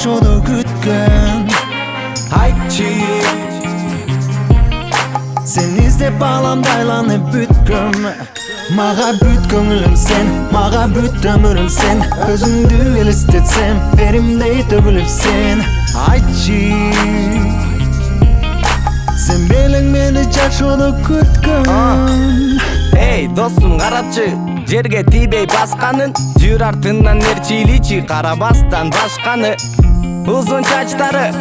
жашоону күткөн. Айтчы, сен издеп алам дайланып бүткөм. Мага бүт көңүлүм сен, мага бүт өмүрүм сен. Өзүңдү элестетсем, беримдей төгүлүп сен. Айтчы, сен белең мени жашоону күткөн. Эй, досум карачы, жерге тийбей басканын, жүр артынан ээрчиличи карабастан башканы. Узун чачтары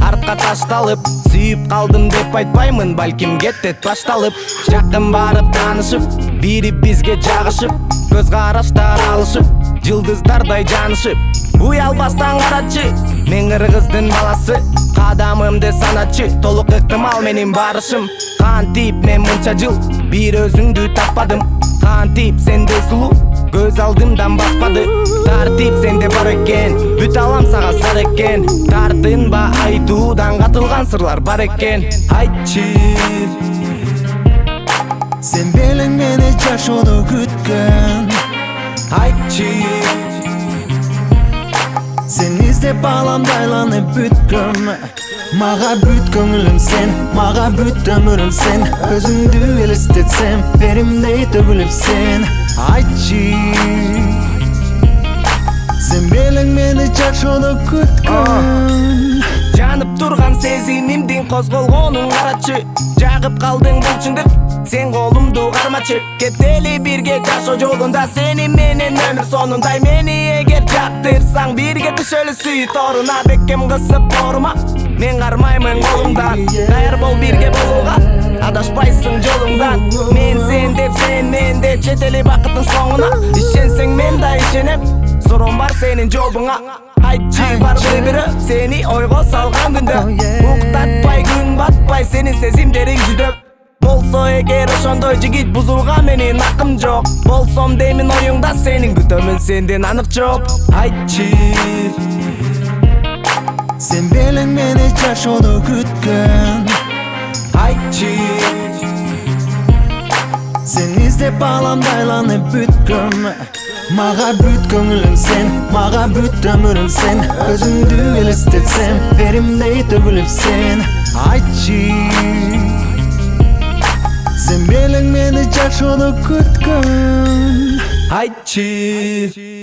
артка ташталып, сүйүп калдым деп айтпаймын, балким кеттет башталып. Жакын барып таанышып, бири бизге жагышып, көз караштар алышып, жылдыздардай жанышып. Уялбастан карачы, мен кыргыздын баласы, кадамымды саначы, толук ыктымал менин барышым. Кантип мен мынча жыл бир өзүңдү таппадым, кантип сенде сулуу көз алдымдан баспады. Тартип сенде бар экен, бүт алам сага зар экен. Тартынба айтуудан катылган сырлар бар экен. Айтчы, сен белең мени жашоону күткөн. айтчы, сен издеп алам дайланып бүткөм. Мага бүт көңүлүм сен, мага бүт өмүрүм сен. Өзүңдү элестетсем, беримдей төгүлүп сен. Айтчы, сен белең мени жашоону күткөн. жанып турган сезимимдин козголгонун карачы, жагып калдың бул чындык, сен колумду кармачы. Кетели бирге жашоо жолунда, сени менен өмүр сонундай. Мени эгер жактырсаң, бирге түшөлү сүй торуна. Бекем кысып борума, мен кармаймын колуңдан. Даяр бол бирге болууга, адашпайсың жолуңдан. Мен сен деп, сен мен деп, жетели бакыттын соңуна. Ишенсең мен да ишенем, сором бар сенин жообуңа. Айтчы, барбы бирөө сени ойго салган күндө, уктатпай күн батпай сенин сезимдериң жүдөп. Болсо эгер ошондой жигит бузууга менин акым жок. Болсом деймин оюңда сенин, күтөмүн сенден анык жооп. Айтчы, сен белең мени жашоону күткөн. айтчы, сен издеп алам дайланып бүткөм. Мага бүт көңүлүм сен, мага бүт өмүрүм сен. Өзүңдү элестетсем, беримдей төгүлүп сен. Айтчы, сен белең мени жашоону күткөн. айтчы.